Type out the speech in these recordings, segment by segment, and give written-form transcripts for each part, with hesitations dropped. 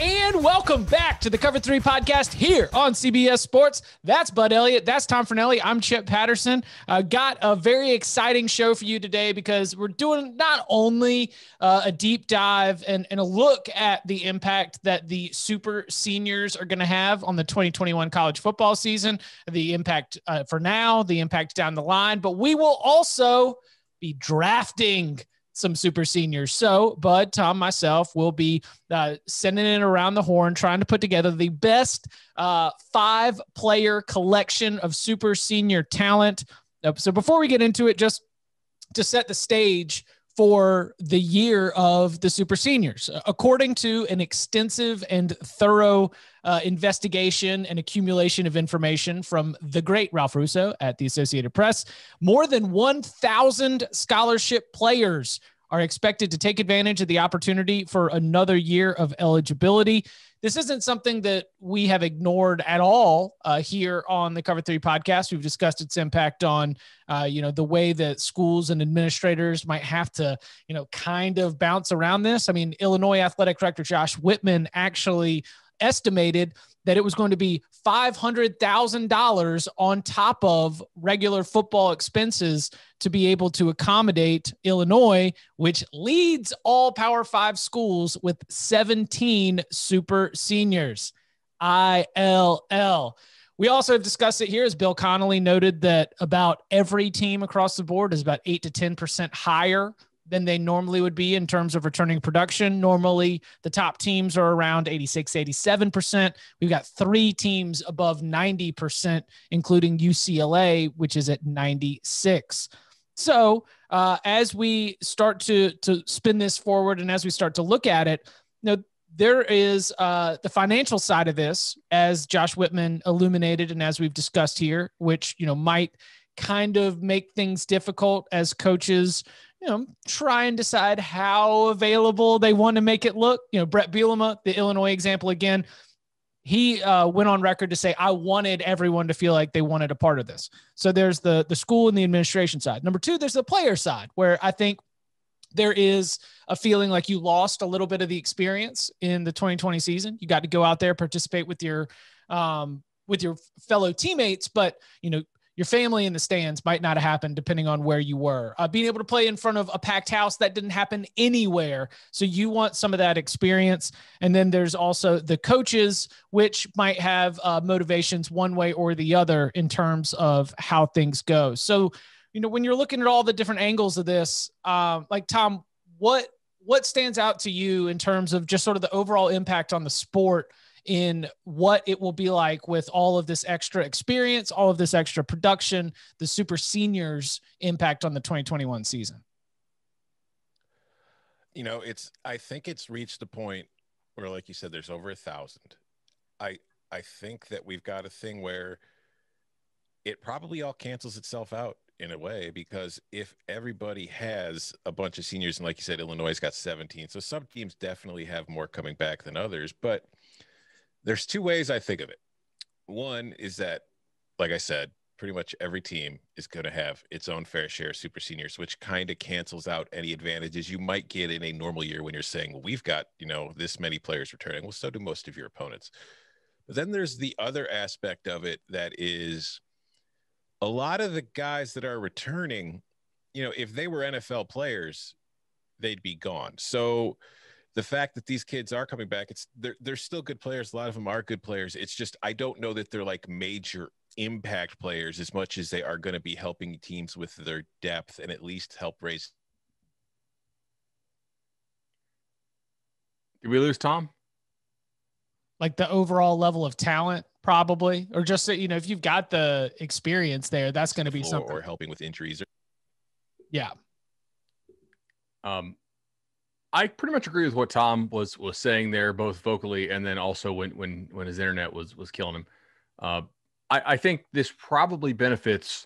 And welcome back to the Cover 3 podcast here on CBS Sports. That's Bud Elliott. That's Tom Fornelli. I'm Chip Patterson. Got a very exciting show for you today because we're doing not only a deep dive and a look at the impact that the super seniors are going to have on the 2021 college football season, the impact for now, the impact down the line, but we will also be drafting some super seniors. So Bud, Tom, myself will be sending it around the horn, trying to put together the best 5-player collection of super senior talent. So before we get into it, just to set the stage for the year of the super seniors, according to an extensive and thorough investigation and accumulation of information from the great Ralph Russo at the Associated Press, more than 1,000 scholarship players are expected to take advantage of the opportunity for another year of eligibility. This isn't something that we have ignored at all here on the Cover 3 podcast. We've discussed its impact on, the way that schools and administrators might have to, kind of bounce around this. I mean, Illinois Athletic Director Josh Whitman actually estimated that it was going to be $500,000 on top of regular football expenses to be able to accommodate Illinois, which leads all Power 5 schools with 17 super seniors. ILL. We also have discussed it here, as Bill Connolly noted, that about every team across the board is about 8 to 10% higher than they normally would be in terms of returning production. Normally, the top teams are around 86, 87%. We've got 3 teams above 90%, including UCLA, which is at 96. So as we start to spin this forward and as we start to look at it, there is the financial side of this, as Josh Whitman illuminated and as we've discussed here, which, might kind of make things difficult as coaches try and decide how available they want to make it look. Brett Bielema, the Illinois example again, he went on record to say, I wanted everyone to feel like they wanted a part of this. So there's the school and the administration side. Number 2, there's the player side, where I think there is a feeling like you lost a little bit of the experience in the 2020 season. You got to go out there, participate with your fellow teammates, but, your family in the stands might not have happened depending on where you were. Being able to play in front of a packed house, that didn't happen anywhere. So you want some of that experience. And then there's also the coaches, which might have motivations one way or the other in terms of how things go. So, when you're looking at all the different angles of this, like Tom, what stands out to you in terms of just sort of the overall impact on the sport in what it will be like with all of this extra experience, all of this extra production, the super seniors impact on the 2021 season? I think it's reached the point where, like you said, there's over 1,000. I think that we've got a thing where it probably all cancels itself out in a way, because if everybody has a bunch of seniors, and like you said, Illinois got 17, so some teams definitely have more coming back than others, but there's 2 ways I think of it. One is that, like I said, pretty much every team is going to have its own fair share of super seniors, which kind of cancels out any advantages you might get in a normal year when you're saying, well, we've got, this many players returning. Well, so do most of your opponents. But then there's the other aspect of it that is a lot of the guys that are returning, if they were NFL players, they'd be gone. So the fact that these kids are coming back, they're still good players. A lot of them are good players. It's just, I don't know that they're like major impact players as much as they are going to be helping teams with their depth and at least help raise. Did we lose Tom? Like the overall level of talent, probably, or just, if you've got the experience there, that's going to be something. Or helping with injuries. Yeah. I pretty much agree with what Tom was saying there, both vocally and then also when his internet was killing him. I think this probably benefits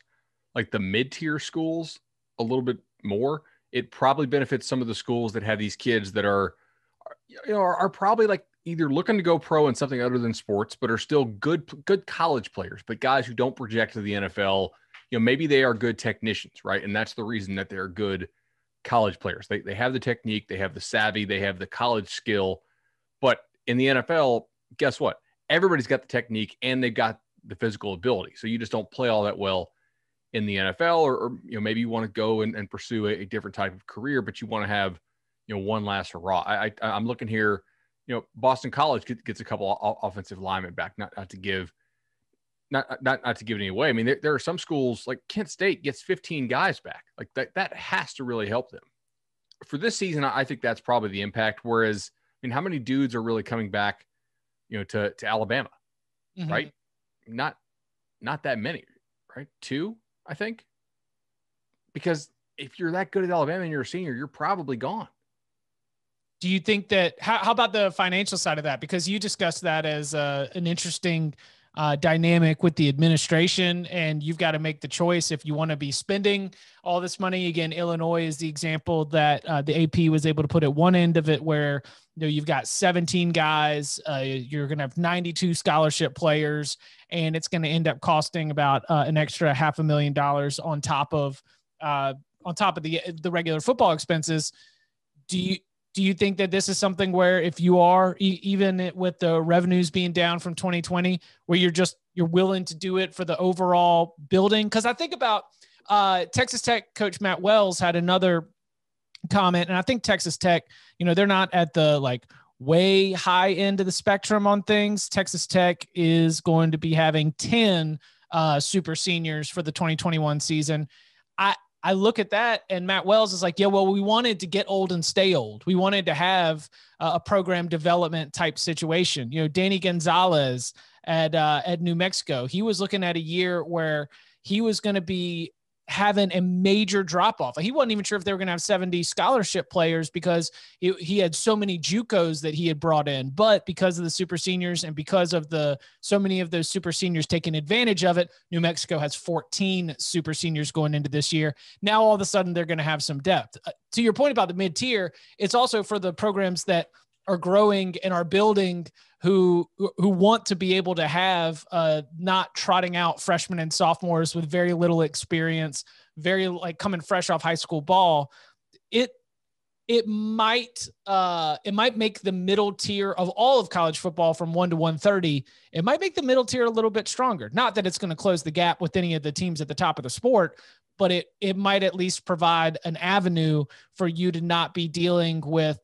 like the mid-tier schools a little bit more. It probably benefits some of the schools that have these kids that are probably like either looking to go pro in something other than sports, but are still good college players, but guys who don't project to the NFL. Maybe they are good technicians, right? And that's the reason that they're good college players. They have the technique, they have the savvy, they have the college skill, but In the NFL, guess what? Everybody's got the technique and they've got the physical ability. So you just don't play all that well in the NFL, or maybe you want to go and pursue a different type of career, but you want to have, one last hurrah. I'm looking here, Boston College gets a couple offensive linemen back, not to give it any away. I mean, there are some schools like Kent State gets 15 guys back. Like that has to really help them. For this season, I think that's probably the impact. Whereas, I mean, how many dudes are really coming back, to Alabama, right? Not that many, right? 2, I think. Because if you're that good at Alabama and you're a senior, you're probably gone. Do you think that, how about the financial side of that? Because you discussed that as an interesting dynamic with the administration, and you've got to make the choice if you want to be spending all this money. Again, Illinois is the example that the AP was able to put at one end of it, where you've got 17 guys, you're going to have 92 scholarship players, and it's going to end up costing about an extra $500,000 on top of the regular football expenses. Do you think that this is something where if you are, even with the revenues being down from 2020, where you're willing to do it for the overall building? Because I think about Texas Tech coach Matt Wells had another comment, and I think Texas Tech, they're not at the way high end of the spectrum on things. Texas Tech is going to be having 10 super seniors for the 2021 season. I look at that, and Matt Wells is like, yeah, well, we wanted to get old and stay old. We wanted to have a program development type situation. Danny Gonzalez at New Mexico, he was looking at a year where he was going to be having a major drop off. He wasn't even sure if they were going to have 70 scholarship players because he had so many JUCOs that he had brought in, but because of the super seniors and because of so many of those super seniors taking advantage of it, New Mexico has 14 super seniors going into this year. Now, all of a sudden they're going to have some depth. To your point about the mid tier, it's also for the programs that are growing and are building who want to be able to have not trotting out freshmen and sophomores with very little experience, coming fresh off high school ball. It might make the middle tier of all of college football from 1 to 130. It might make the middle tier a little bit stronger. Not that it's going to close the gap with any of the teams at the top of the sport, but it might at least provide an avenue for you to not be dealing with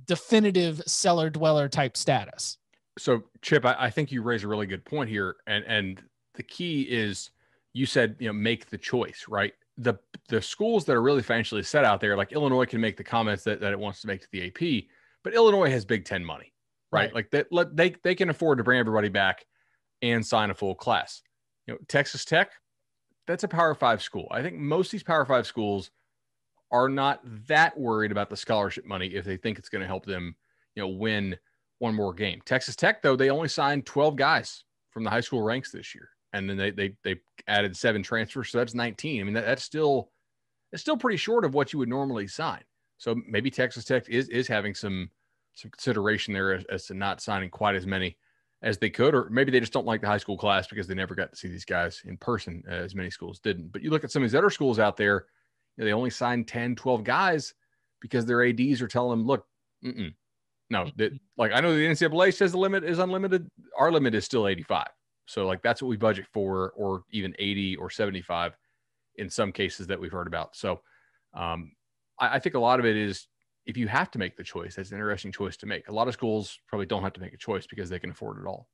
definitive cellar dweller type status. So Chip, I think you raise a really good point here. And the key is, you said, make the choice, right? The schools that are really financially set out there, like Illinois can make the comments that it wants to make to the AP, but Illinois has Big Ten money, right? Like they can afford to bring everybody back and sign a full class. Texas Tech, that's a Power 5 school. I think most of these Power 5 schools are not that worried about the scholarship money if they think it's going to help them, win one more game. Texas Tech, though, they only signed 12 guys from the high school ranks this year, and then they added 7 transfers, so that's 19. I mean, it's still pretty short of what you would normally sign. So maybe Texas Tech is having some consideration there as to not signing quite as many as they could, or maybe they just don't like the high school class because they never got to see these guys in person, as many schools didn't. But you look at some of these other schools out there, they only signed 10, 12 guys because their ADs are telling them, look, no, I know the NCAA says the limit is unlimited. Our limit is still 85. So that's what we budget for, or even 80 or 75 in some cases that we've heard about. So I think a lot of it is, if you have to make the choice, that's an interesting choice to make. A lot of schools probably don't have to make a choice because they can afford it all.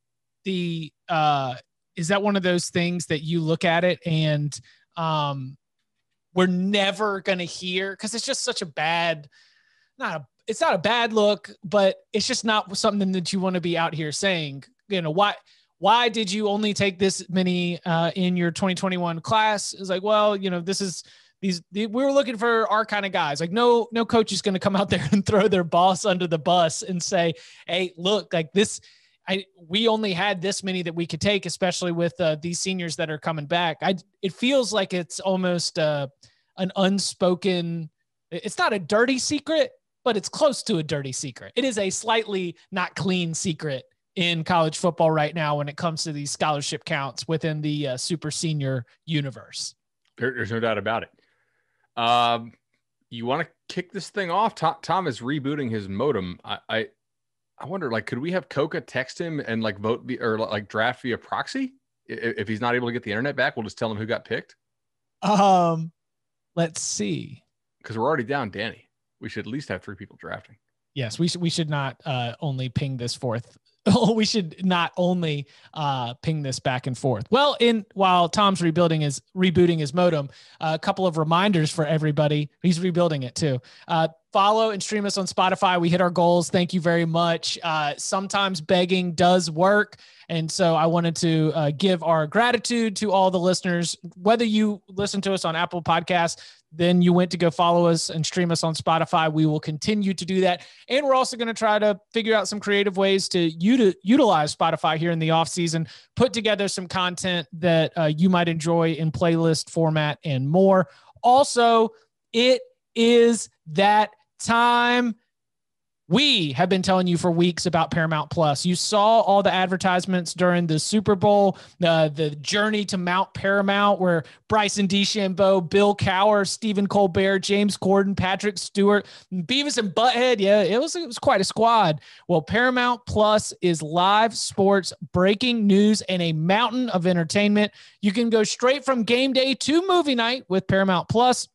Is that one of those things that you look at it and we're never going to hear, because it's just such a bad, it's not a bad look, but it's just not something that you want to be out here saying, why did you only take this many in your 2021 class? It's like, well, we were looking for our kind of guys. Like no coach is going to come out there and throw their boss under the bus and say, hey, look, like this, we only had this many that we could take, especially with these seniors that are coming back. It feels like it's almost an unspoken, it's not a dirty secret, but it's close to a dirty secret. It is a slightly not clean secret in college football right now when it comes to these scholarship counts within the super senior universe. There's no doubt about it. You want to kick this thing off? Tom is rebooting his modem. I I wonder, like, could we have Coca text him and like vote or like draft via proxy? If he's not able to get the internet back, we'll just tell him who got picked. Let's see. Because we're already down Danny. We should at least have 3 people drafting. Yes, we should not only ping this forth. We should not only ping this back and forth. Well, while Tom's rebooting his modem, a couple of reminders for everybody. He's rebuilding it too. Follow and stream us on Spotify. We hit our goals. Thank you very much. Sometimes begging does work. And so I wanted to give our gratitude to all the listeners, whether you listen to us on Apple Podcasts, then you went to go follow us and stream us on Spotify. We will continue to do that. And we're also going to try to figure out some creative ways to utilize Spotify here in the off season, put together some content that you might enjoy in playlist format and more. Also, it is that time. We have been telling you for weeks about Paramount Plus. You saw all the advertisements during the Super Bowl, the journey to Mount Paramount, where Bryson DeChambeau, Bill Cowher, Stephen Colbert, James Corden, Patrick Stewart, Beavis and Butthead. Yeah, it was quite a squad. Well, Paramount Plus is live sports, breaking news, and a mountain of entertainment. You can go straight from game day to movie night with Paramount Plus,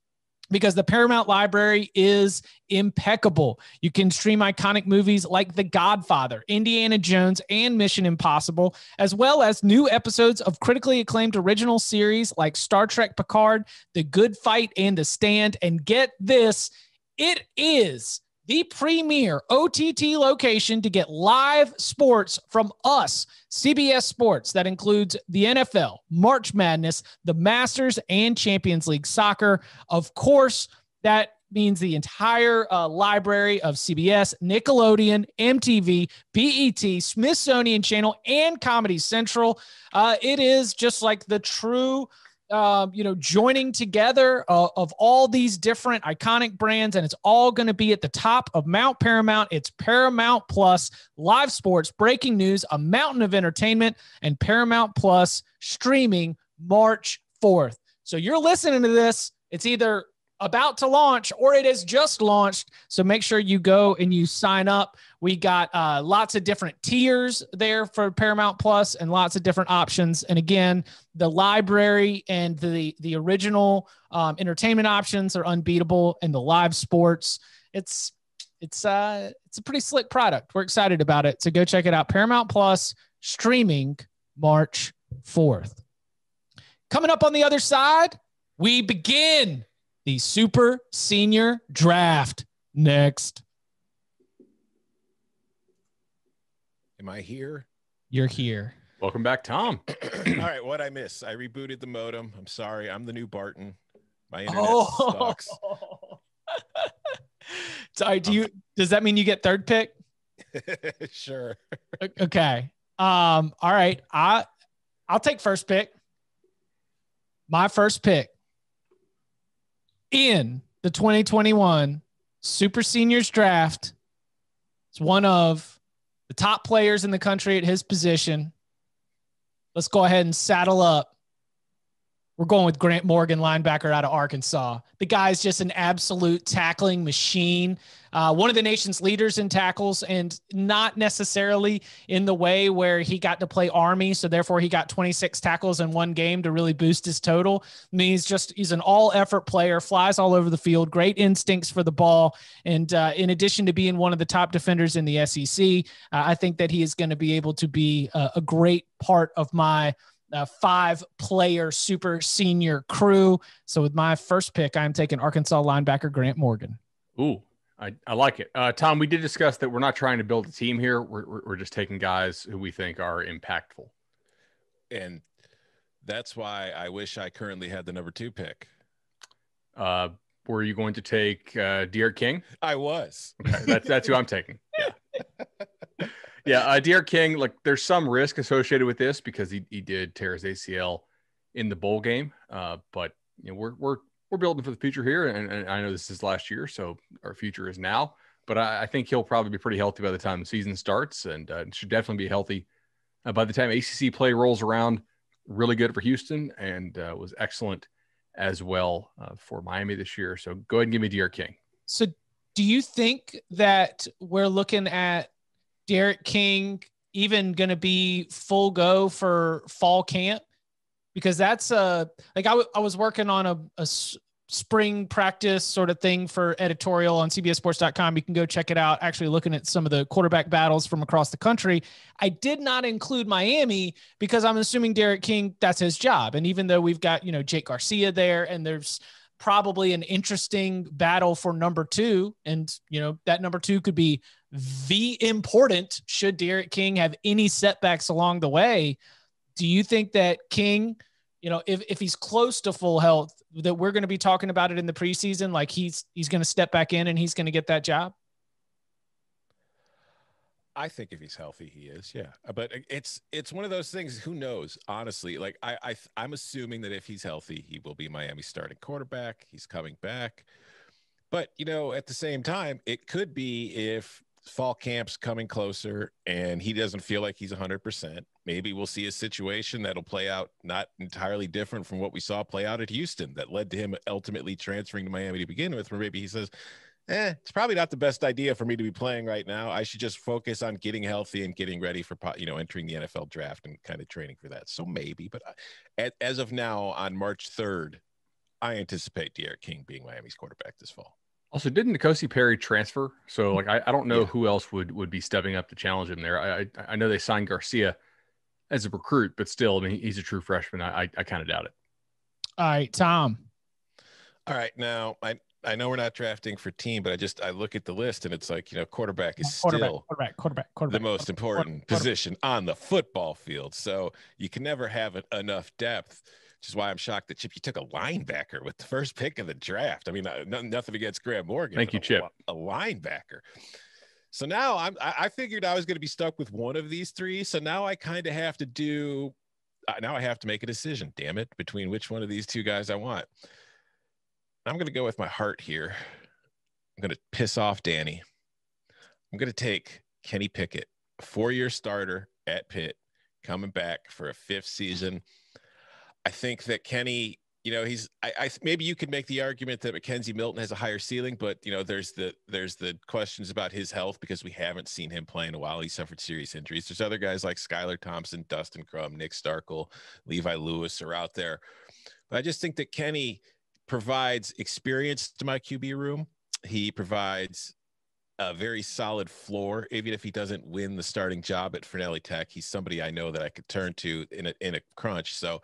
because the Paramount library is impeccable. You can stream iconic movies like The Godfather, Indiana Jones, and Mission Impossible, as well as new episodes of critically acclaimed original series like Star Trek Picard, The Good Fight, and The Stand. And get this, it is the premier OTT location to get live sports from us, CBS Sports. That includes the NFL, March Madness, the Masters, and Champions League soccer. Of course, that means the entire library of CBS, Nickelodeon, MTV, BET, Smithsonian Channel, and Comedy Central. It is just like the true joining together of all these different iconic brands, and it's all going to be at the top of Mount Paramount. It's Paramount Plus, live sports, breaking news, a mountain of entertainment, and Paramount Plus streaming March 4th. So you're listening to this. It's either about to launch or it has just launched. So make sure you go and you sign up. We got lots of different tiers there for Paramount Plus and lots of different options. And again, the library and the original entertainment options are unbeatable, and the live sports, it's a pretty slick product. We're excited about it. So go check it out. Paramount Plus streaming March 4th. Coming up on the other side, we begin the Super Senior Draft next. Am I here? You're here. Welcome back, Tom. All right, what'd I miss? I rebooted the modem. I'm sorry. I'm the new Barton. My internet sucks. Sorry, does that mean you get third pick? Sure. Okay. All right. I'll take first pick. My first pick in the 2021 Super Seniors Draft is one of the top players in the country at his position. Let's go ahead and saddle up. We're going with Grant Morgan, linebacker out of Arkansas. The guy's just an absolute tackling machine. One of the nation's leaders in tackles, and not necessarily in the way where he got to play Army. So therefore he got 26 tackles in one game to really boost his total. I mean, he's an all effort player, flies all over the field, great instincts for the ball. And in addition to being one of the top defenders in the SEC, I think that he is going to be able to be a great part of my 5-player super senior crew. So with my first pick, I'm taking Arkansas linebacker Grant Morgan. Ooh, I like it. Tom, we did discuss that we're not trying to build a team here. We're just taking guys who we think are impactful. And that's why I wish I currently had the number 2 pick. Were you going to take De'Aaron King? I was. Okay, that's who I'm taking. Yeah. Yeah, De'Aaron King, like there's some risk associated with this because he did tear his ACL in the bowl game. But you know, we're building for the future here, and I know this is last year, so our future is now. But I think he'll probably be pretty healthy by the time the season starts, and should definitely be healthy by the time ACC play rolls around. Really good for Houston, and was excellent as well for Miami this year. So go ahead and give me De'Aaron King. So do you think that we're looking at Derek King even going to be full go for fall camp? Because that's like I was working on a spring practice sort of thing for editorial on cbssports.com. You can go check it out. Actually looking at some of the quarterback battles from across the country. I did not include Miami because I'm assuming Derek King, that's his job. And even though we've got, Jake Garcia there, and there's probably an interesting battle for number 2. And, that number 2 could be important should Derek King have any setbacks along the way. Do you think that King, if he's close to full health, that we're going to be talking about it in the preseason, like he's going to step back in and he's going to get that job? I think if he's healthy, he is. Yeah. But it's one of those things. Who knows? Honestly, like I'm assuming that if he's healthy, he will be Miami's starting quarterback. He's coming back. But, at the same time, it could be if fall camp's coming closer and he doesn't feel like he's 100%. Maybe we'll see a situation that'll play out not entirely different from what we saw play out at Houston that led to him ultimately transferring to Miami to begin with, where maybe he says, it's probably not the best idea for me to be playing right now. I should just focus on getting healthy and getting ready for, entering the NFL draft and kind of training for that. So maybe, but as of now, on March 3rd, I anticipate Derek King being Miami's quarterback this fall. Also, didn't N'Kosi Perry transfer? So, I don't know who else would be stepping up to challenge him there. I know they signed Garcia as a recruit, but still, he's a true freshman. I kind of doubt it. All right, Tom. All right, now I know we're not drafting for team, but I look at the list and it's like, quarterback is still the most important position on the football field. So you can never have enough depth. Which is why I'm shocked that, Chip, you took a linebacker with the first pick of the draft. I mean, nothing against Graham Morgan. Thank you, Chip. A linebacker. So now I figured I was going to be stuck with one of these 3. So now I kind of have to now I have to make a decision, damn it, between which one of these 2 guys I want. I'm going to go with my heart here. I'm going to piss off Danny. I'm going to take Kenny Pickett, a 4-year starter at Pitt, coming back for a 5th season. I think that Kenny, maybe you could make the argument that McKenzie Milton has a higher ceiling, but there's the questions about his health because we haven't seen him play in a while. He suffered serious injuries. There's other guys like Skylar Thompson, Dustin Crum, Nick Starkel, Levi Lewis are out there. But I just think that Kenny provides experience to my QB room. He provides a very solid floor. Even if he doesn't win the starting job at Fresnelli Tech, he's somebody I know that I could turn to in a crunch. So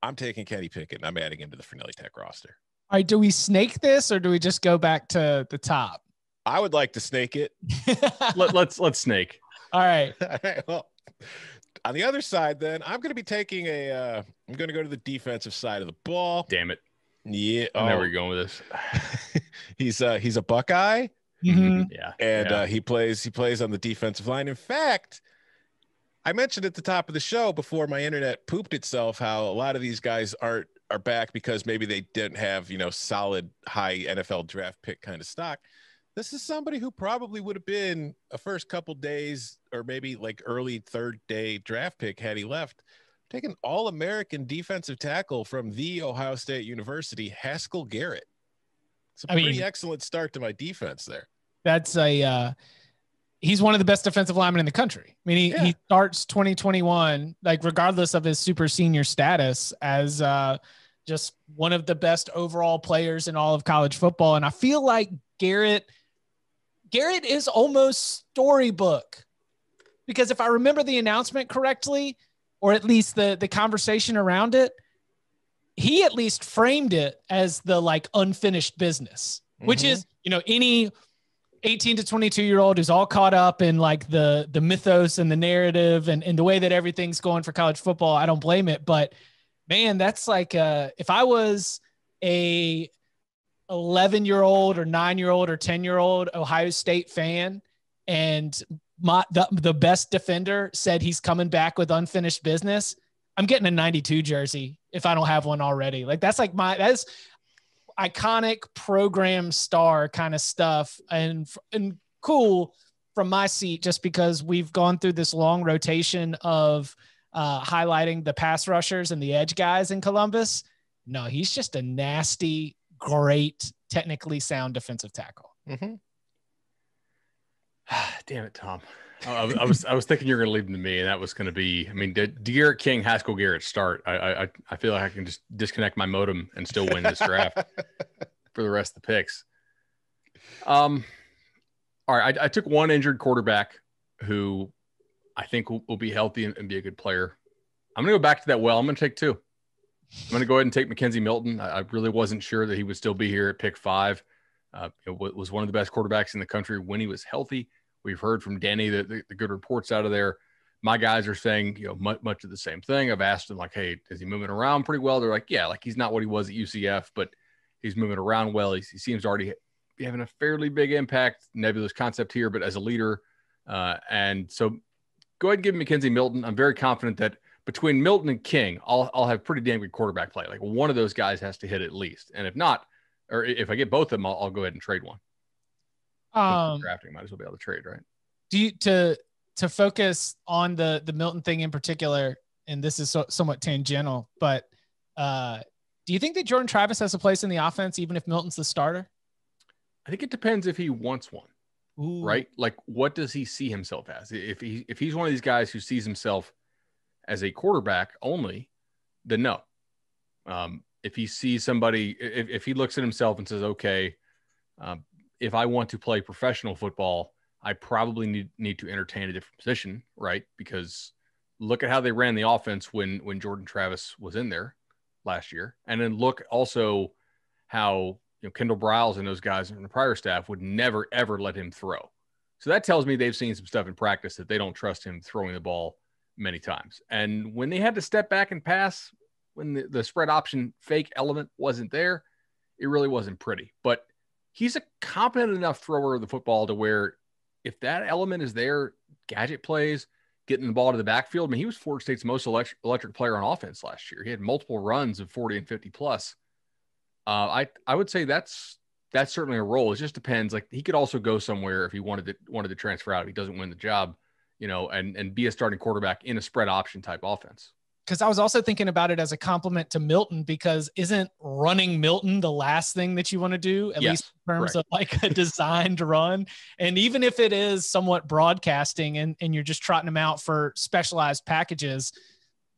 I'm taking Kenny Pickett and I'm adding him to the Fresnelli Tech roster. All right, do we snake this or do we just go back to the top? I would like to snake it. Let's snake. All right. All right. Well, on the other side, then I'm going to be taking I'm going to go to the defensive side of the ball. Damn it. Yeah. I know where you're going with this. He's a Buckeye. Mm-hmm. Yeah. And he plays on the defensive line. In fact, I mentioned at the top of the show before my internet pooped itself how a lot of these guys are back because maybe they didn't have, solid high NFL draft pick kind of stock. This is somebody who probably would have been a first couple days or maybe like early 3rd day draft pick had he left. Taking All-American defensive tackle from the Ohio State University, Haskell Garrett. It's a pretty excellent start to my defense there. That's he's one of the best defensive linemen in the country. I mean, he starts 2021, like regardless of his super senior status, as just one of the best overall players in all of college football. And I feel like Garrett is almost storybook, because if I remember the announcement correctly, or at least the conversation around it, he at least framed it as the like unfinished business, which is, any 18 to 22-year-old who's all caught up in like the mythos and the narrative and the way that everything's going for college football. I don't blame it, but man, that's like, if I was a 11-year-old or 9-year-old or 10-year-old Ohio State fan and the best defender said he's coming back with unfinished business, I'm getting a 92 jersey if I don't have one already. Like that's that's iconic program star kind of stuff and cool from my seat, just because we've gone through this long rotation of highlighting the pass rushers and the edge guys in Columbus. No, he's just a nasty, great, technically sound defensive tackle. Damn it, Tom. I was thinking you're going to leave them to me, and that was going to be. I mean, did De'Aaron King, Haskell Garrett start? I feel like I can just disconnect my modem and still win this draft for the rest of the picks. All right, I took one injured quarterback who I think will be healthy and be a good player. I'm going to go back to that well. I'm going to take two. I'm going to go ahead and take McKenzie Milton. I really wasn't sure that he would still be here at pick 5. It was one of the best quarterbacks in the country when he was healthy. We've heard from Danny the good reports out of there. My guys are saying, much of the same thing. I've asked them, like, hey, is he moving around pretty well? They're like, yeah, like he's not what he was at UCF, but he's moving around well. He seems to already be having a fairly big impact. Nebulous concept here, but as a leader. And so go ahead and give McKenzie Milton. I'm very confident that between Milton and King, I'll have pretty damn good quarterback play. Like one of those guys has to hit at least. And if not, or if I get both of them, I'll go ahead and trade one. Drafting might as well be able to trade, right? Do you to focus on the Milton thing in particular, and this is somewhat tangential, but do you think that Jordan Travis has a place in the offense even if Milton's the starter? I think it depends if he wants one. Ooh. Right? Like what does he see himself as? If he's one of these guys who sees himself as a quarterback only, then no. If he sees somebody, if he looks at himself and says, okay, if I want to play professional football, I probably need to entertain a different position, right? Because look at how they ran the offense when Jordan Travis was in there last year. And then look also how Kendall Briles and those guys in the prior staff would never, ever let him throw. So that tells me they've seen some stuff in practice that they don't trust him throwing the ball many times. And when they had to step back and pass, when the spread option fake element wasn't there, it really wasn't pretty. But he's a competent enough thrower of the football to where if that element is there, gadget plays, getting the ball to the backfield. I mean, he was Florida State's most electric player on offense last year. He had multiple runs of 40 and 50 plus. I would say that's certainly a role. It just depends. Like he could also go somewhere if he wanted to transfer out. If he doesn't win the job, and be a starting quarterback in a spread option type offense. Because I was also thinking about it as a compliment to Milton, because isn't running Milton the last thing that you want to do, at least in terms of like a designed run? And even if it is somewhat broadcasting and you're just trotting him out for specialized packages,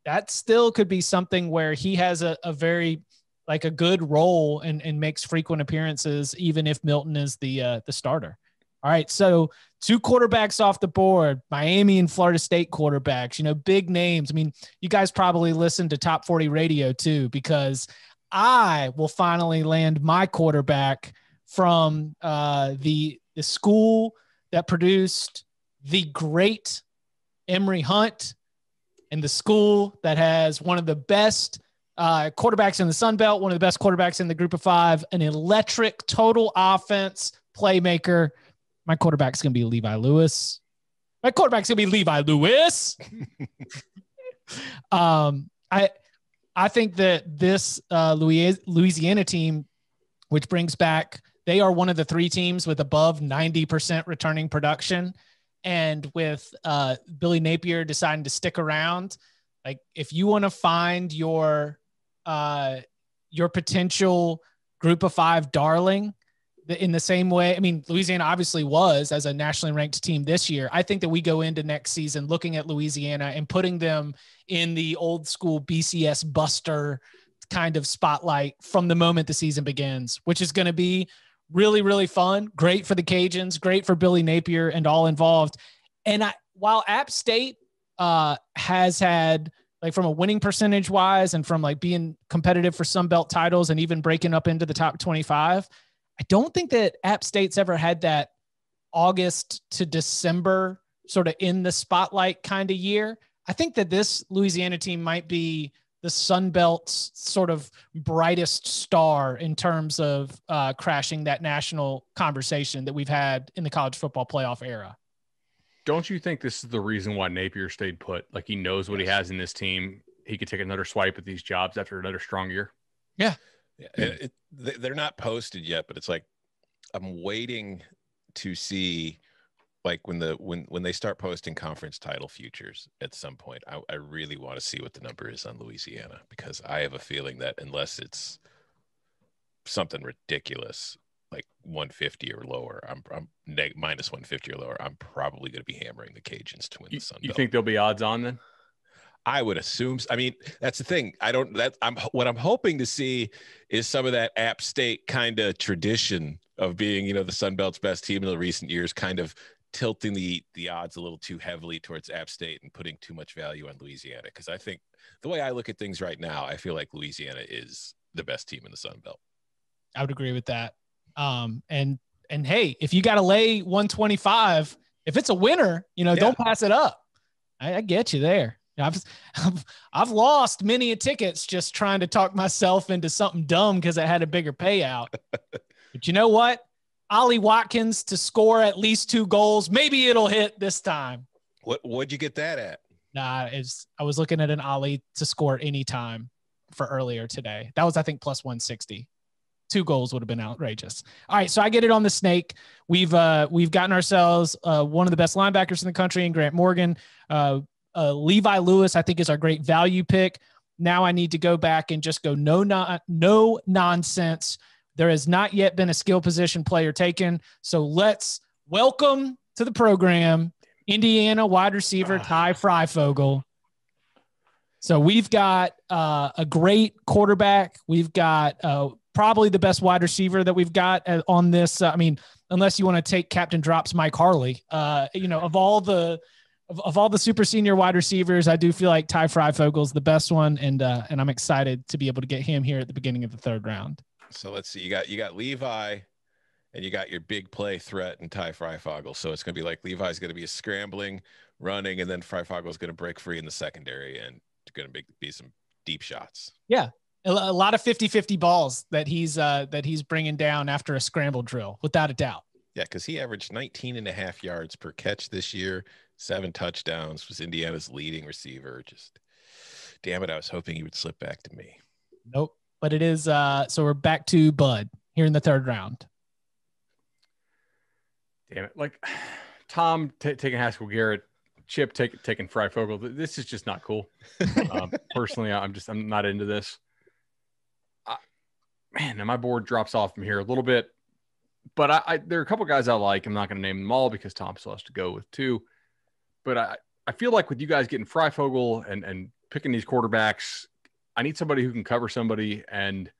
that still could be something where he has a very like a good role and makes frequent appearances, even if Milton is the starter. All right, so 2 quarterbacks off the board, Miami and Florida State quarterbacks, big names. I mean, you guys probably listen to Top 40 Radio too, because I will finally land my quarterback from the school that produced the great Emory Hunt and the school that has one of the best quarterbacks in the Sun Belt, one of the best quarterbacks in the Group of 5, an electric total offense playmaker. My quarterback's going to be Levi Lewis. I think that this Louisiana team, which brings back, they are one of the 3 teams with above 90% returning production. And with Billy Napier deciding to stick around, like if you want to find your potential Group of 5 darling, in the same way, I mean, Louisiana obviously was as a nationally ranked team this year. I think that we go into next season looking at Louisiana and putting them in the old school BCS buster kind of spotlight from the moment the season begins, which is going to be really, really fun. Great for the Cajuns, great for Billy Napier and all involved. And while App State has had, like from a winning percentage wise and from like being competitive for Sun Belt titles and even breaking up into the top 25, I don't think that App State's ever had that August to December sort of in the spotlight kind of year. I think that this Louisiana team might be the Sun Belt's sort of brightest star in terms of crashing that national conversation that we've had in the college football playoff era. Don't you think this is the reason why Napier stayed put? Like he knows what he has in this team. He could take another swipe at these jobs after another strong year. Yeah. They're not posted yet, but it's like I'm waiting to see, like when they start posting conference title futures at some point. I really want to see what the number is on Louisiana, because I have a feeling that unless it's something ridiculous, like 150 or lower, I'm minus 150 or lower, I'm probably going to be hammering the Cajuns to win the Sun Belt. You think there'll be odds on then? I would assume. I mean, that's the thing. What I'm hoping to see is some of that App State kind of tradition of being, the Sun Belt's best team in the recent years, kind of tilting the odds a little too heavily towards App State and putting too much value on Louisiana. Because I think the way I look at things right now, I feel like Louisiana is the best team in the Sun Belt. I would agree with that. And hey, if you got to lay 125, if it's a winner, don't pass it up. I get you there. I've lost many tickets just trying to talk myself into something dumb because I had a bigger payout. But you know what? Ollie Watkins to score at least 2 goals. Maybe it'll hit this time. What'd you get that at? Nah, I was looking at an Ollie to score anytime for earlier today. That was, I think, plus 160. 2 goals would have been outrageous. All right, so I get it on the snake. We've gotten ourselves one of the best linebackers in the country in Grant Morgan. Levi Lewis, I think, is our great value pick. Now I need to go back and just go no nonsense. There has not yet been a skill position player taken. So let's welcome to the program Indiana wide receiver Ty Fryfogle. So we've got a great quarterback. We've got probably the best wide receiver that we've got on this. Unless you want to take Captain Drops Mike Harley, of all the super senior wide receivers, I do feel like Ty Fryfogle is the best one. And I'm excited to be able to get him here at the beginning of the 3rd round. So let's see, you got Levi and you got your big play threat and Ty Fryfogle. So it's going to be like Levi's going to be a scrambling, running, and then Fryfogle is going to break free in the secondary and going to be some deep shots. Yeah. A lot of 50-50 balls that he's bringing down after a scramble drill, without a doubt. Yeah, because he averaged 19.5 yards per catch this year, 7 touchdowns, was Indiana's leading receiver. Just, damn it, I was hoping he would slip back to me. Nope. But it is so we're back to Bud here in the 3rd round. Damn it. Like Tom taking Haskell Garrett, Chip taking Fryfogle. This is just not cool. Personally, I'm not into this. Man, my board drops off from here a little bit. But there are a couple guys I like. I'm not going to name them all because Tom still has to go with 2. But I feel like with you guys getting Fryfogle and picking these quarterbacks, I need somebody who can cover somebody. And,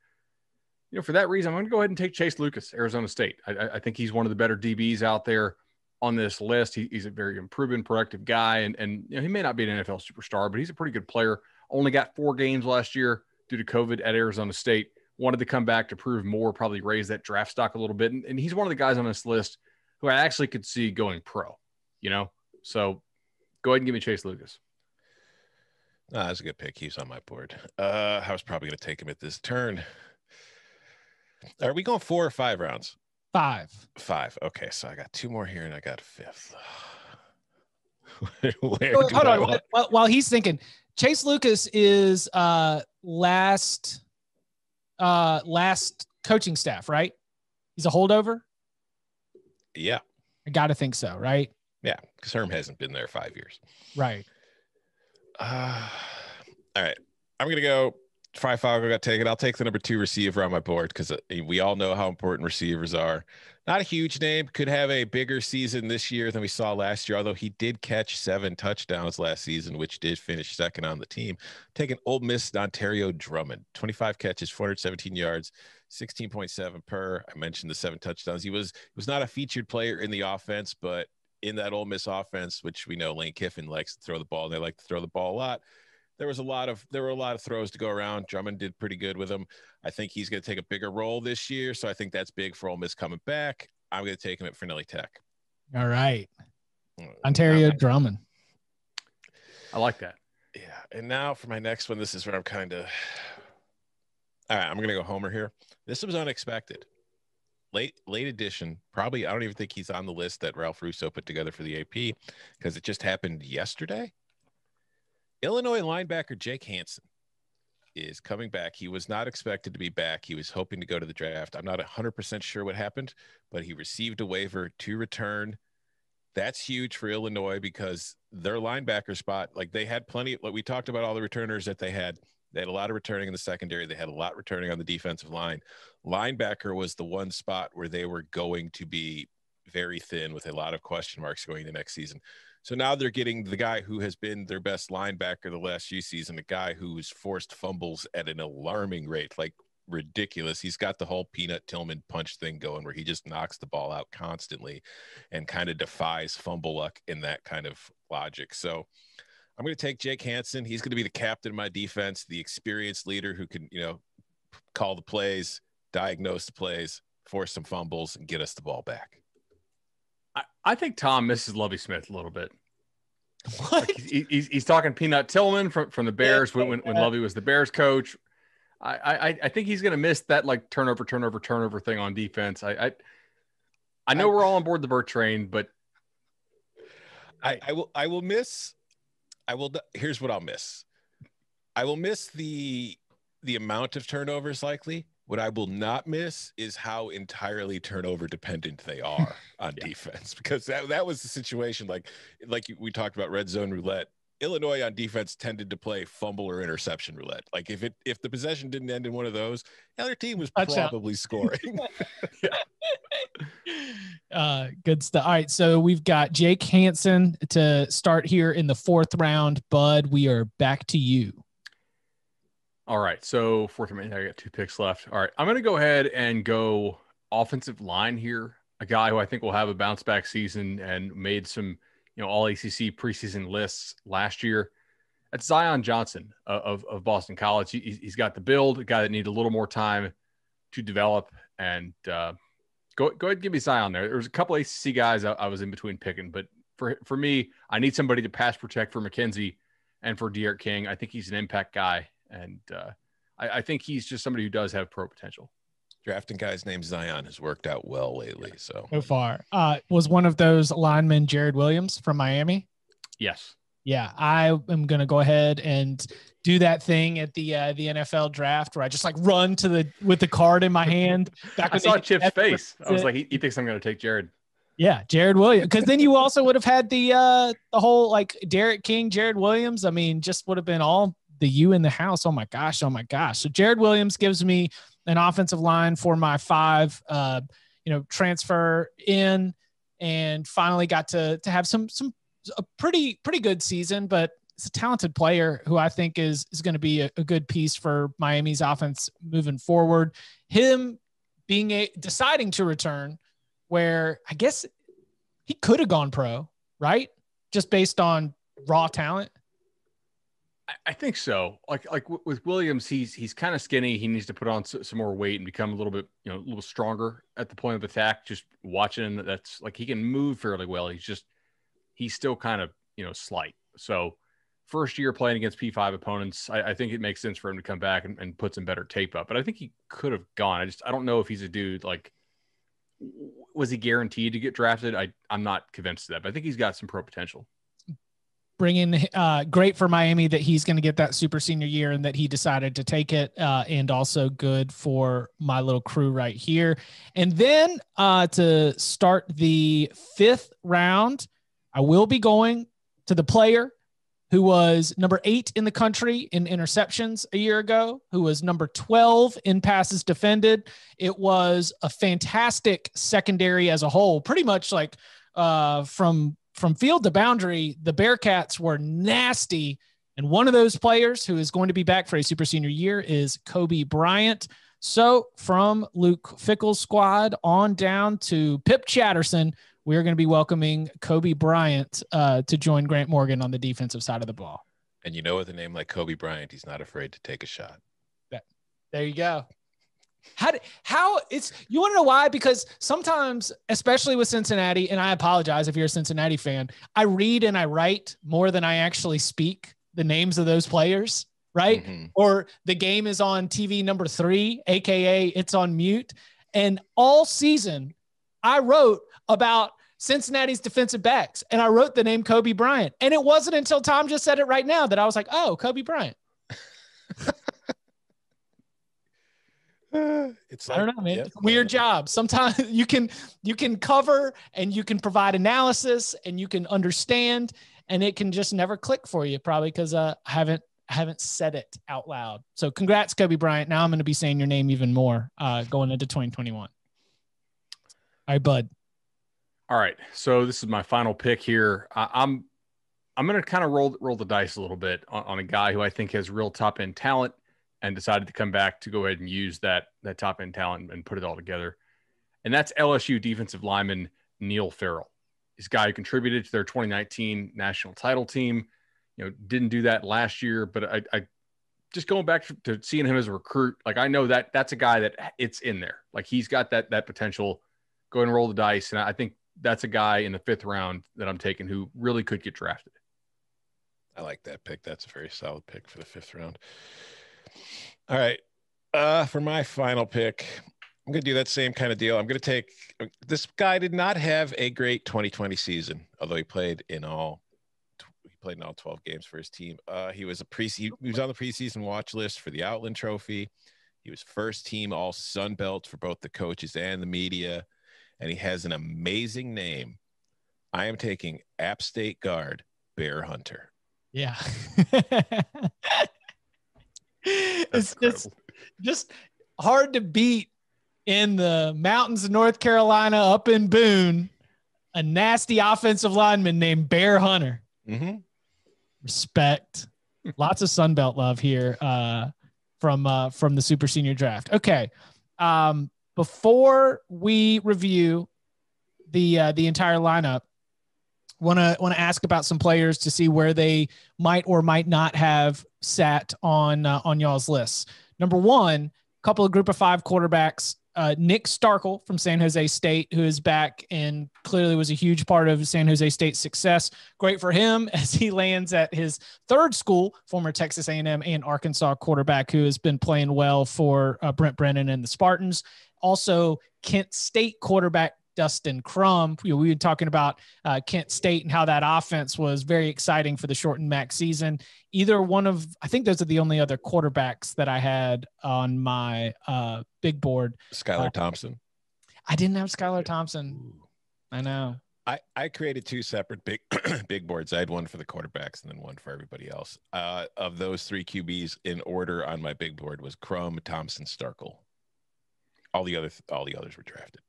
for that reason, I'm going to go ahead and take Chase Lucas, Arizona State. I think he's one of the better DBs out there on this list. He's a very improving, productive guy. And he may not be an NFL superstar, but he's a pretty good player. Only got 4 games last year due to COVID at Arizona State. Wanted to come back to prove more, probably raise that draft stock a little bit. And he's one of the guys on this list who I actually could see going pro, So go ahead and give me Chase Lucas. That's a good pick. He's on my board. I was probably going to take him at this turn. Are we going 4 or 5 rounds? 5. 5. Okay, so I got 2 more here and I got a 5th. Hold on. While he's thinking, Chase Lucas is last coaching staff, right? He's a holdover? Yeah. I got to think so, right? Yeah, because Herm hasn't been there 5 years. Right. All right. I'm going to go Fryfogle got taken. I'll take the number 2 receiver on my board because we all know how important receivers are. Not a huge name. Could have a bigger season this year than we saw last year, although he did catch 7 touchdowns last season, which did finish 2nd on the team. Taking Ole Miss Dontario Drummond. 25 catches, 417 yards, 16.7 per. I mentioned the 7 touchdowns. He was not a featured player in the offense, but in that Ole Miss offense, which we know Lane Kiffin likes to throw the ball, and they like to throw the ball a lot. There were a lot of throws to go around. Drummond did pretty good with them. I think he's going to take a bigger role this year, so I think that's big for Ole Miss coming back. I'm going to take him at Fresnelli Tech. All right. Ontario Drummond. I like that. Yeah. And now for my next one, this is where I'm kind of – all right, I'm going to go Homer here. This was unexpected. Late edition. Probably I don't even think he's on the list that Ralph Russo put together for the AP because it just happened yesterday. Illinois linebacker Jake Hansen is coming back. He was not expected to be back. He was hoping to go to the draft. I'm not 100% sure what happened, but he received a waiver to return. That's huge for Illinois because their linebacker spot, like they had plenty, like we talked about all the returners that they had. They had a lot of returning in the secondary. They had a lot returning on the defensive line. Linebacker was the one spot where they were going to be very thin with a lot of question marks going into next season. So now they're getting the guy who has been their best linebacker the last few seasons, a guy who's forced fumbles at an alarming rate, like ridiculous. He's got the whole Peanut Tillman punch thing going where he just knocks the ball out constantly and kind of defies fumble luck in that kind of logic. So I'm going to take Jake Hansen. He's going to be the captain of my defense, the experienced leader who can, call the plays, diagnose the plays, force some fumbles, and get us the ball back. I think Tom misses Lovie Smith a little bit. What? Like he's talking Peanut Tillman from the Bears when Lovie was the Bears coach. I think he's going to miss that like turnover thing on defense. I know we're all on board the Burt train, but here's what I'll miss. I will miss the amount of turnovers likely. What I will not miss is how entirely turnover dependent they are on defense, because that was the situation. Like we talked about red zone roulette. Illinois on defense tended to play fumble or interception roulette. Like if the possession didn't end in one of those, the other team was probably scoring. Good stuff. All right, so we've got Jake Hansen to start here in the 4th round. Bud, we are back to you. All right, so 4th round, I got 2 picks left. All right, I'm going to go ahead and go offensive line here. A guy who I think will have a bounce back season and made some, all ACC preseason lists last year. That's Zion Johnson of Boston College. He's got the build, a guy that needed a little more time to develop. And go ahead and give me Zion there. There was a couple ACC guys I was in between picking, but for me, I need somebody to pass protect for McKenzie and for De'Aaron King. I think he's an impact guy. And I think he's just somebody who does have pro potential. Drafting guys named Zion has worked out well lately. So far, was one of those linemen Jarrid Williams from Miami? Yes. Yeah, I am going to go ahead and do that thing at the NFL draft where I just like run with the card in my hand. I saw Chip's face. I was like, he thinks I'm going to take Jarrid. Yeah, Jarrid Williams. Because then you also would have had the whole like De'Aaron King, Jarrid Williams. I mean, just would have been all the you in the house. Oh my gosh. So Jarrid Williams gives me an offensive line for my 5, transfer in, and finally got to have a pretty good season, but it's a talented player who I think is going to be a good piece for Miami's offense moving forward. Him deciding to return where I guess he could have gone pro, right? Just based on raw talent. I think so. Like with Williams, he's kind of skinny. He needs to put on some more weight and become a little bit, a little stronger at the point of attack. Just watching that's like he can move fairly well. He's still kind of, slight. So first year playing against P5 opponents, I think it makes sense for him to come back and put some better tape up. But I think he could have gone. I don't know if he's a dude like, was he guaranteed to get drafted? I'm not convinced of that, but I think he's got some pro potential. Bringing great for Miami that he's going to get that super senior year and that he decided to take it, and also good for my little crew right here. And then to start the 5th round, I will be going to the player who was number 8 in the country in interceptions a year ago, who was number 12 in passes defended. It was a fantastic secondary as a whole, pretty much like from field to boundary, the Bearcats were nasty. And one of those players who is going to be back for a super senior year is Coby Bryant. So from Luke Fickle's squad on down to Pip Chatterson, we're going to be welcoming Coby Bryant to join Grant Morgan on the defensive side of the ball. And with a name like Coby Bryant, he's not afraid to take a shot. There you go. You want to know why? Because sometimes, especially with Cincinnati, and I apologize if you're a Cincinnati fan, I read and I write more than I actually speak the names of those players, right? Mm-hmm. Or the game is on TV number 3, AKA it's on mute. And all season I wrote about Cincinnati's defensive backs and I wrote the name Coby Bryant. And it wasn't until Tom just said it right now that I was like, oh, Coby Bryant. It's like, I don't know, man. It's a weird job. Sometimes you can cover and you can provide analysis and you can understand, and it can just never click for you, probably because I haven't haven't said it out loud. So congrats, Coby Bryant. Now I'm going to be saying your name even more going into 2021. All right, bud. All right. So this is my final pick here. I'm going to kind of roll the dice a little bit on a guy who I think has real top end talent and decided to come back to go ahead and use that top end talent and put it all together. And that's LSU defensive lineman Neil Farrell. This guy who contributed to their 2019 national title team. Didn't do that last year, but I just going back to seeing him as a recruit, like I know that's a guy that it's in there. Like he's got that potential. Go ahead and roll the dice. And I think that's a guy in the 5th round that I'm taking who really could get drafted. I like that pick. That's a very solid pick for the 5th round. All right. For my final pick, I'm going to do that same kind of deal. I'm going to take this guy did not have a great 2020 season, although he played in all 12 games for his team. He was he was on the preseason watch list for the Outland Trophy. He was first team all Sun Belt for both the coaches and the media. And he has an amazing name. I am taking App State guard Baer Hunter. Yeah. It's just hard to beat in the mountains of North Carolina, up in Boone, a nasty offensive lineman named Baer Hunter. Mm-hmm. Respect. Lots of Sun Belt love here from the Super Senior Draft. Okay. Before we review the entire lineup, want to ask about some players to see where they might or might not have sat on y'all's lists. Number one, couple of Group of 5 quarterbacks. Nick Starkel from San Jose State, who is back and clearly was a huge part of San Jose State's success. Great for him as he lands at his 3rd school, former Texas A&M and Arkansas quarterback who has been playing well for Brent Brennan and the Spartans. Also, Kent State quarterback Dustin Crum. We were talking about Kent State and how that offense was very exciting for the shortened MAC season. I think those are the only other quarterbacks that I had on my big board. Skylar Thompson. I didn't have Skylar Thompson. Ooh. I know. I created 2 separate big boards. I had one for the quarterbacks and then one for everybody else. Of those 3 QBs in order on my big board was Crum, Thompson, Starkel. All the others were drafted.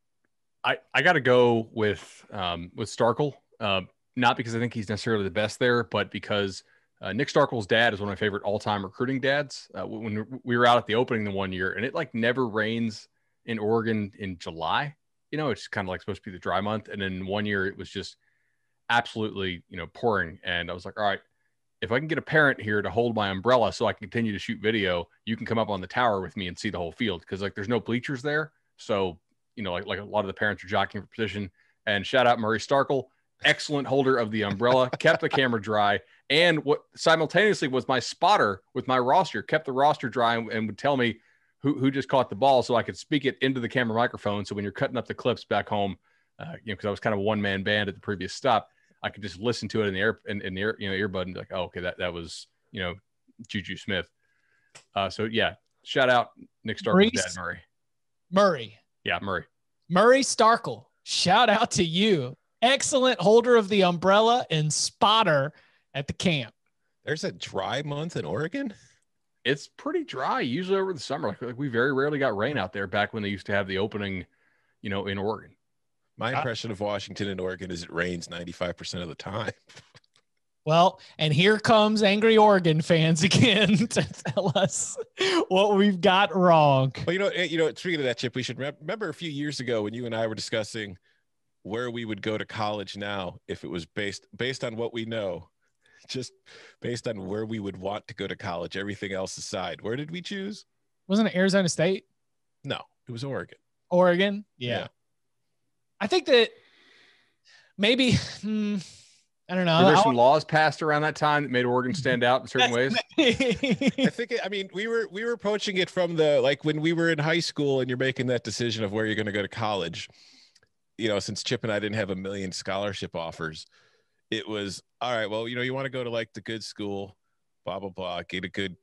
I got to go with Starkel, not because I think he's necessarily the best there, but because Nick Starkel's dad is one of my favorite all-time recruiting dads. When we were out at the opening the one year, and it like never rains in Oregon in July, it's kind of like supposed to be the dry month. And then one year it was just absolutely, pouring. And I was like, all right, if I can get a parent here to hold my umbrella so I can continue to shoot video, you can come up on the tower with me and see the whole field. Cause like there's no bleachers there. So, like a lot of the parents are jockeying for position. And shout out Murray Starkel, excellent holder of the umbrella, kept the camera dry, and what simultaneously was my spotter with my roster, kept the roster dry and would tell me who just caught the ball so I could speak it into the camera microphone. So when you're cutting up the clips back home, because I was kind of a one-man band at the previous stop, I could just listen to it in the earbud and be like, oh, okay, that was, Juju Smith. So yeah, shout out Nick Starkel's dad, Murray. Yeah, Murray Starkel. Shout out to you. Excellent holder of the umbrella and spotter at the camp. There's a dry month in Oregon. It's pretty dry usually over the summer. Like we very rarely got rain out there back when they used to have the opening, in Oregon. My impression of Washington and Oregon is it rains 95% of the time. Well, and here comes angry Oregon fans again to tell us what we've got wrong. Well, speaking of that, Chip, we should remember a few years ago when you and I were discussing where we would go to college now if it was based on what we know, just based on where we would want to go to college, everything else aside. Where did we choose? Wasn't it Arizona State? No, it was Oregon. Oregon? Yeah. I think that maybe I don't know. Were there some laws passed around that time that made Oregon stand out in certain ways? We were approaching it from when we were in high school and you're making that decision of where you're going to go to college, since Chip and I didn't have a million scholarship offers, it was, all right, well, you want to go to like the good school, blah, blah, blah, get a good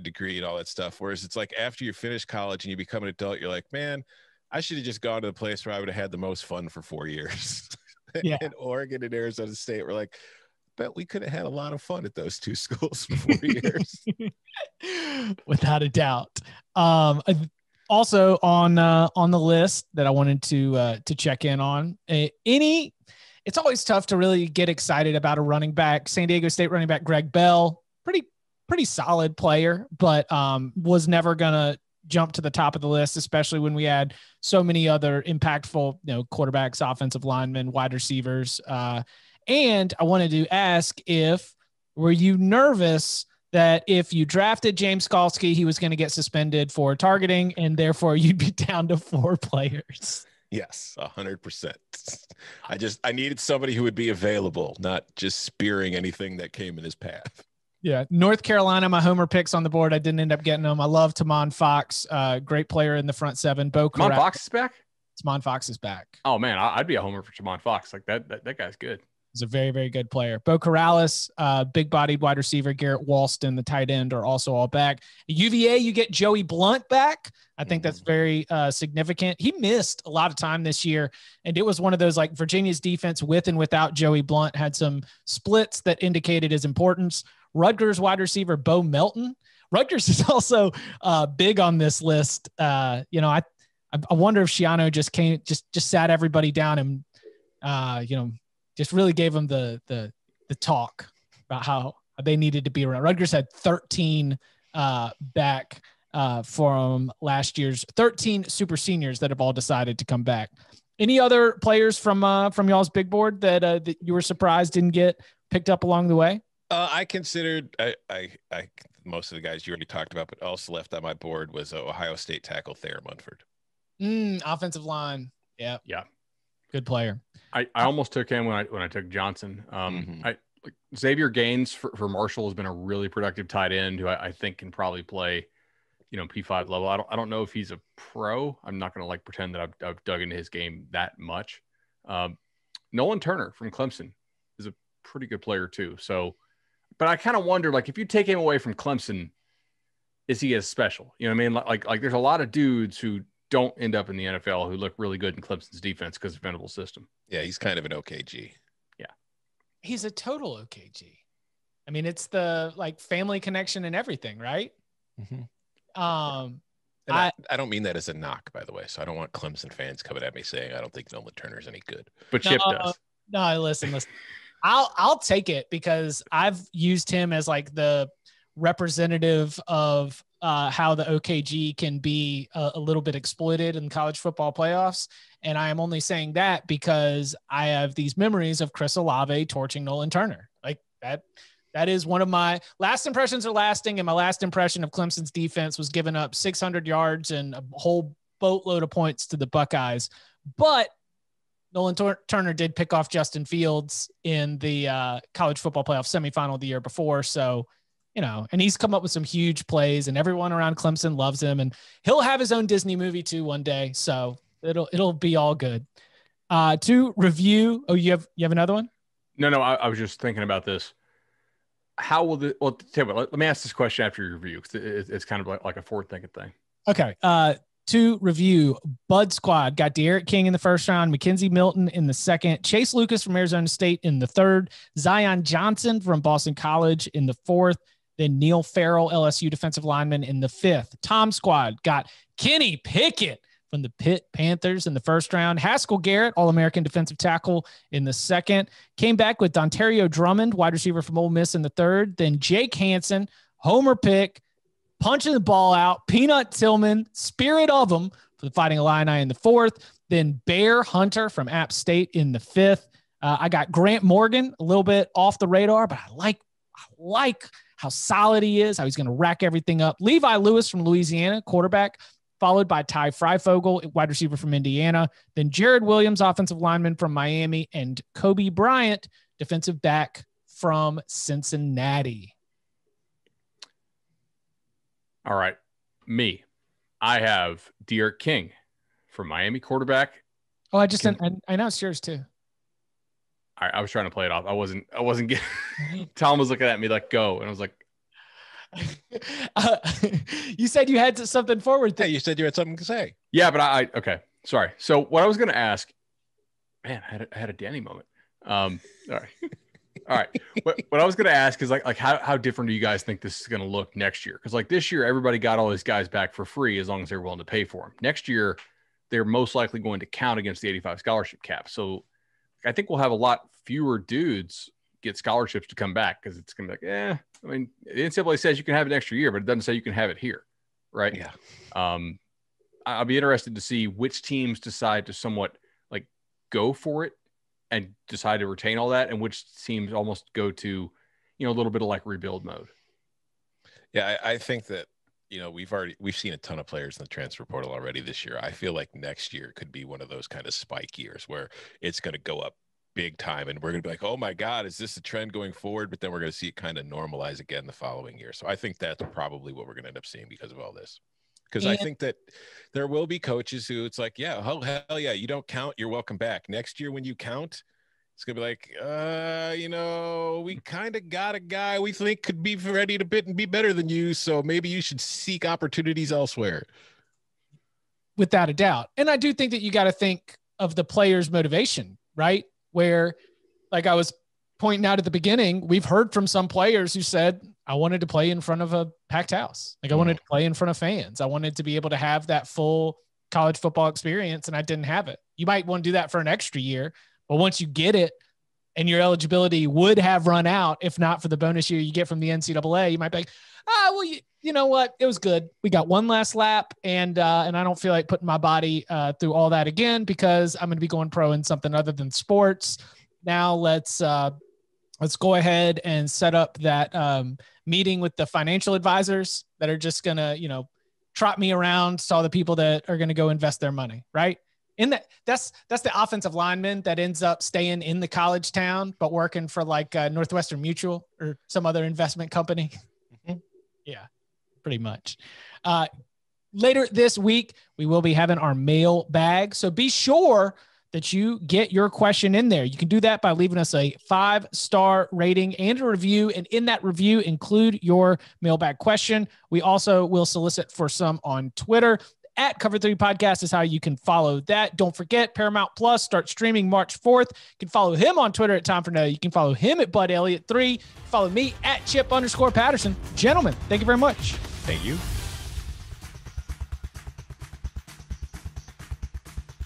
degree and all that stuff. Whereas it's like after you finish college and you become an adult, you're like, man, I should have just gone to the place where I would have had the most fun for 4 years. Yeah. And Oregon and Arizona State were like, bet we could have had a lot of fun at those two schools for 4 years. Without a doubt. Also on the list that I wanted to check in on, it's always tough to really get excited about a running back. San Diego State running back Greg Bell, pretty solid player, but was never gonna jump to the top of the list, especially when we had so many other impactful, quarterbacks, offensive linemen, wide receivers. And I wanted to ask, were you nervous that if you drafted James Skalski, he was going to get suspended for targeting, and therefore you'd be down to 4 players? Yes, 100%. I needed somebody who would be available, not just spearing anything that came in his path. Yeah. North Carolina, my homer picks on the board. I didn't end up getting them. I love Tamon Fox, great player in the front 7. Tamon Fox is back? Tamon Fox is back. Oh man, I'd be a homer for Tamon Fox. Like that guy's good. He's a very, very good player. Bo Corrales, big-bodied wide receiver, Garrett Walston, the tight end, are also all back. At UVA, you get Joey Blunt back. I think that's very significant. He missed a lot of time this year, and it was one of those, like, Virginia's defense with and without Joey Blunt had some splits that indicated his importance. Rutgers wide receiver Bo Melton. Rutgers is also big on this list. I wonder if Schiano just sat everybody down and just really gave them the talk about how they needed to be around. Rutgers had 13 back from last year's 13 super seniors that have all decided to come back. Any other players from y'all's big board that you were surprised didn't get picked up along the way? I considered I most of the guys you already talked about, but also left on my board was Ohio State tackle Thayer Munford. Offensive line. Yeah. Good player. I almost took him when I took Johnson. Xavier Gaines for Marshall has been a really productive tight end who I think can probably play, P5 level. I don't know if he's a pro. I'm not going to pretend that I've dug into his game that much. Nolan Turner from Clemson is a pretty good player too. So, but I kind of wonder, if you take him away from Clemson, is he as special? You know what I mean? Like there's a lot of dudes who don't end up in the NFL who look really good in Clemson's defense because of Venables' system. Yeah, he's kind of an OKG. Yeah. He's a total OKG. I mean, it's the family connection and everything, right? Mm-hmm. I don't mean that as a knock, by the way. So I don't want Clemson fans coming at me saying I don't think Nolan Turner's any good. But Chip does. No, listen. I'll take it because I've used him as the representative of how the OKG can be a little bit exploited in college football playoffs. And I am only saying that because I have these memories of Chris Olave torching Nolan Turner. That is one of my last impressions are lasting. And my last impression of Clemson's defense was giving up 600 yards and a whole boatload of points to the Buckeyes. But Nolan Turner did pick off Justin Fields in the college football playoff semifinal the year before. So, and he's come up with some huge plays and everyone around Clemson loves him, and he'll have his own Disney movie too one day. So it'll be all good. To review. Oh, you have another one? No, I was just thinking about this. How will let me ask this question after your review. Cause it's kind of like a forward thinking thing. Okay. To review, Bud Squad got De'Aaron King in the first round, McKenzie Milton in the second, Chase Lucas from Arizona State in the third, Zion Johnson from Boston College in the fourth, then Neil Farrell, LSU defensive lineman, in the fifth. Tom Squad got Kenny Pickett from the Pitt Panthers in the first round, Haskell Garrett, All-American defensive tackle, in the second. Came back with Dontario Drummond, wide receiver from Ole Miss, in the third. Then Jake Hansen, homer pick, punching the ball out, Peanut Tillman, spirit of them, for the Fighting Illini in the fourth. Then Baer Hunter from App State in the fifth. I got Grant Morgan, a little bit off the radar, but I like how solid he is, how he's going to rack everything up. Levi Lewis from Louisiana, quarterback, followed by Ty Fryfogle, wide receiver from Indiana. Then Jarrid Williams, offensive lineman from Miami, and Coby Bryant, defensive back from Cincinnati. All right. I have De'Aaron King from Miami, quarterback. Oh, I know it's yours too. All right, I was trying to play it off. I wasn't getting. Tom was looking at me like, go. And I was like, you said you had something forward. Yeah, you said you had something to say. Yeah, but okay. Sorry. So what I was going to ask, man, I had a Danny moment. All right. All right. What I was going to ask is like how different do you guys think this is going to look next year? Because like this year, everybody got all these guys back for free as long as they're willing to pay for them. Next year, they're most likely going to count against the 85 scholarship cap. So I think we'll have a lot fewer dudes get scholarships to come back because it's going to be like, I mean, the NCAA says you can have it next year, but it doesn't say you can have it here. Right. Yeah. I'll be interested to see which teams decide to somewhat like go for it and decide to retain all that, and which teams almost go to, a little bit of like rebuild mode. Yeah, I think that, we've seen a ton of players in the transfer portal already this year. I feel like next year could be one of those kind of spike years where it's going to go up big time, and we're going to be like, oh my God, is this a trend going forward? But then we're going to see it kind of normalize again the following year. So I think that's probably what we're going to end up seeing because of all this. Because I think that there will be coaches who it's like, yeah, oh, hell yeah, you don't count, you're welcome back. Next year when you count, it's going to be like, we kind of got a guy we think could be ready to bit and be better than you, so maybe you should seek opportunities elsewhere. Without a doubt. And I do think that you got to think of the player's motivation, right? Where, like I was pointing out at the beginning, we've heard from some players who said, I wanted to play in front of a packed house. Like I wanted to play in front of fans. I wanted to be able to have that full college football experience, and I didn't have it. You might want to do that for an extra year, but once you get it and your eligibility would have run out, if not for the bonus year you get from the NCAA, you might be like, well, you know what? It was good. We got one last lap, and I don't feel like putting my body through all that again because I'm going to be going pro in something other than sports. Now let's go ahead and set up that meeting with the financial advisors that are just going to, trot me around to all the people that are going to go invest their money, right? That's the offensive lineman that ends up staying in the college town, but working for like Northwestern Mutual or some other investment company. Yeah, pretty much. Later this week, we will be having our mail bag. So be sure that you get your question in there. You can do that by leaving us a 5-star rating and a review. And in that review, include your mailbag question. We also will solicit for some on Twitter. At Cover 3 Podcast is how you can follow that. Don't forget, Paramount Plus starts streaming March 4th. You can follow him on Twitter at Tom Fernell. You can follow him at Bud Elliott 3. Follow me at Chip_Patterson. Gentlemen, thank you very much. Thank you.